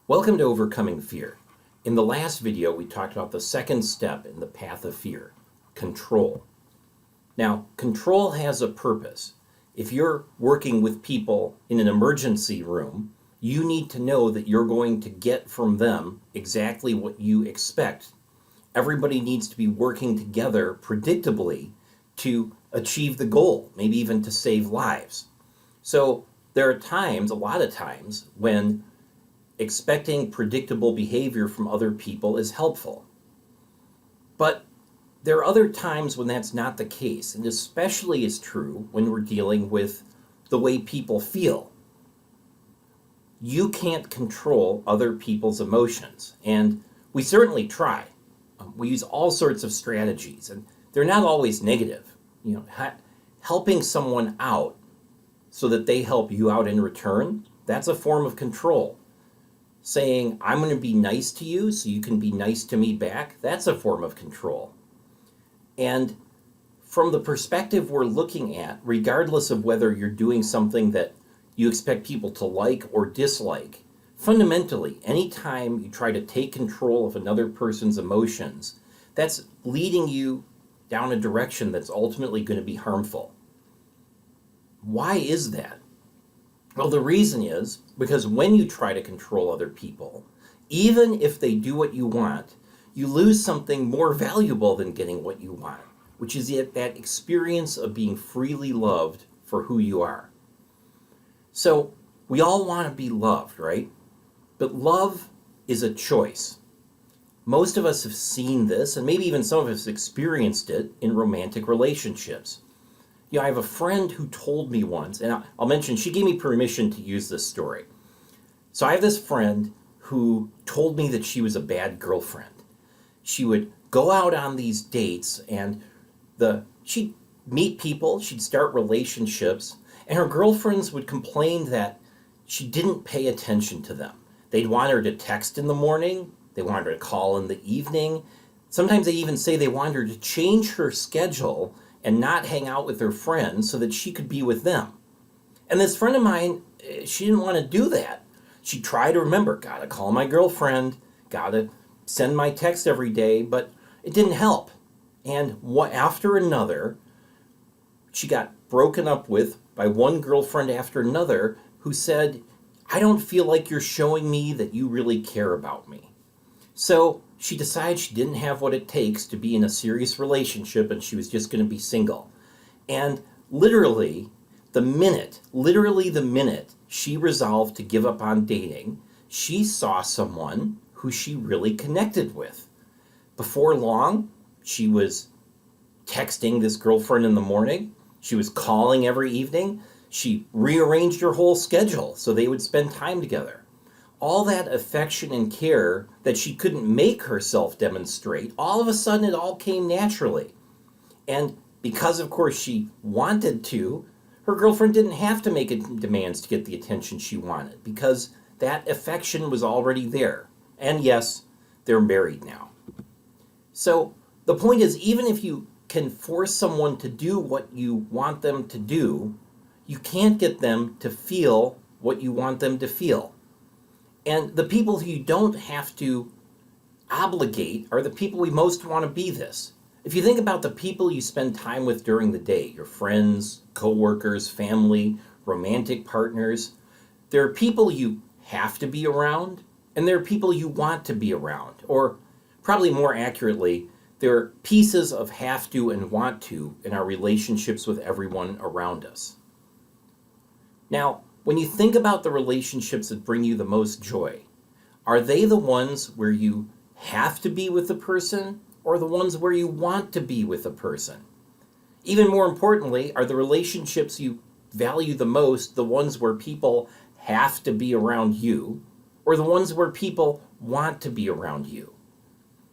Welcome to Overcoming Fear. In the last video, we talked about the second step in the path of fear, control. Now, control has a purpose. If you're working with people in an emergency room, you need to know that you're going to get from them exactly what you expect. Everybody needs to be working together predictably to achieve the goal, maybe even to save lives. So there are times, a lot of times, when expecting predictable behavior from other people is helpful. But there are other times when that's not the case, and especially is true when we're dealing with the way people feel. You can't control other people's emotions, and we certainly try. We use all sorts of strategies, and they're not always negative. Helping someone out so that they help you out in return, that's a form of control. Saying, I'm going to be nice to you so you can be nice to me back, that's a form of control. And from the perspective we're looking at, regardless of whether you're doing something that you expect people to like or dislike, fundamentally, anytime you try to take control of another person's emotions, that's leading you down a direction that's ultimately going to be harmful. Why is that? Well, the reason is because when you try to control other people, even if they do what you want, you lose something more valuable than getting what you want, which is that experience of being freely loved for who you are. So we all want to be loved, right? But love is a choice. Most of us have seen this, and maybe even some of us experienced it in romantic relationships. I have a friend who told me once, and I'll mention, she gave me permission to use this story. So I have this friend who told me that she was a bad girlfriend. She would go out on these dates, and she'd meet people, she'd start relationships, and her girlfriends would complain that she didn't pay attention to them. They'd want her to text in the morning, they wanted her to call in the evening. Sometimes they even say they wanted her to change her schedule and not hang out with her friends so that she could be with them. And this friend of mine, she didn't want to do that. She tried to remember, gotta call my girlfriend, gotta send my text every day, but it didn't help. And after another, she got broken up with by one girlfriend after another who said, I don't feel like you're showing me that you really care about me. So she decided she didn't have what it takes to be in a serious relationship and she was just going to be single. And literally the minute she resolved to give up on dating, she saw someone who she really connected with. Before long, she was texting this girlfriend in the morning. She was calling every evening. She rearranged her whole schedule so they would spend time together. All that affection and care that she couldn't make herself demonstrate, all of a sudden it all came naturally. And because, of course, she wanted to, her girlfriend didn't have to make demands to get the attention she wanted because that affection was already there. And yes, they're married now. So the point is, even if you can force someone to do what you want them to do, you can't get them to feel what you want them to feel. And the people who you don't have to obligate are the people we most want to be this. If you think about the people you spend time with during the day, your friends, coworkers, family, romantic partners, there are people you have to be around, and there are people you want to be around. Or probably more accurately, there are pieces of have to and want to in our relationships with everyone around us. Now, when you think about the relationships that bring you the most joy, are they the ones where you have to be with the person or the ones where you want to be with the person? Even more importantly, are the relationships you value the most the ones where people have to be around you or the ones where people want to be around you?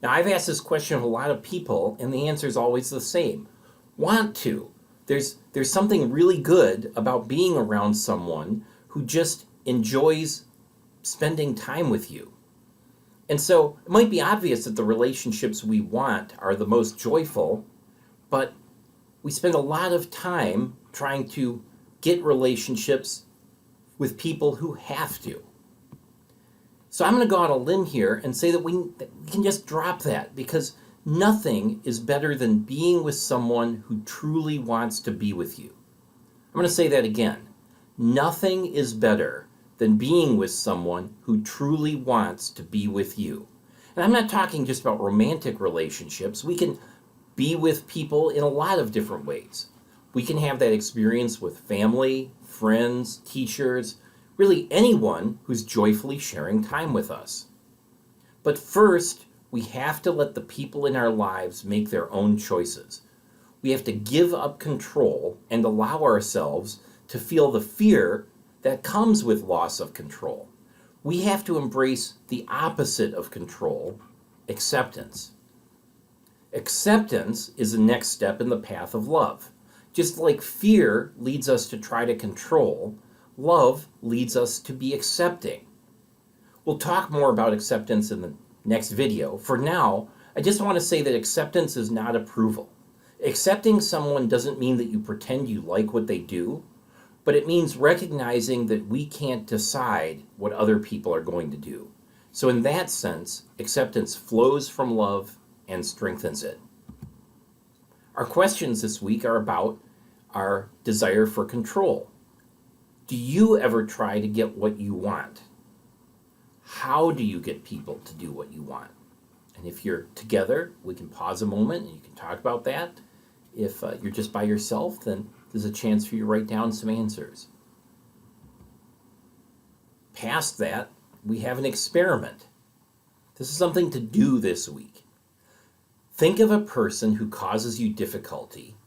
Now, I've asked this question of a lot of people, and the answer is always the same. Want to. There's something really good about being around someone who just enjoys spending time with you. And so it might be obvious that the relationships we want are the most joyful, but we spend a lot of time trying to get relationships with people who have to. So I'm going to go on a limb here and say that we can just drop that, because nothing is better than being with someone who truly wants to be with you. I'm going to say that again. Nothing is better than being with someone who truly wants to be with you. And I'm not talking just about romantic relationships. We can be with people in a lot of different ways. We can have that experience with family, friends, teachers, really anyone who's joyfully sharing time with us. But first, we have to let the people in our lives make their own choices. We have to give up control and allow ourselves to feel the fear that comes with loss of control. We have to embrace the opposite of control, acceptance. Acceptance is the next step in the path of love. Just like fear leads us to try to control, love leads us to be accepting. We'll talk more about acceptance in the next video. For now, I just want to say that acceptance is not approval. Accepting someone doesn't mean that you pretend you like what they do, but it means recognizing that we can't decide what other people are going to do. So in that sense, acceptance flows from love and strengthens it. Our questions this week are about our desire for control. Do you ever try to get what you want? How do you get people to do what you want? And if you're together, we can pause a moment and you can talk about that. If you're just by yourself, then there's a chance for you to write down some answers. Past that, we have an experiment. This is something to do this week. Think of a person who causes you difficulty.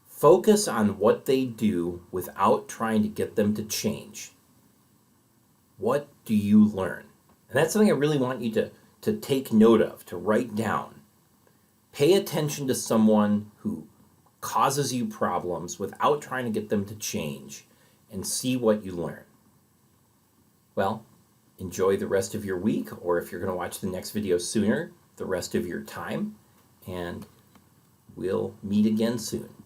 Focus on what they do without trying to get them to change. What do you learn? And that's something I really want you to take note of, to write down. Pay attention to someone who causes you problems without trying to get them to change, and see what you learn. Well, enjoy the rest of your week, or if you're going to watch the next video sooner, the rest of your time, and we'll meet again soon.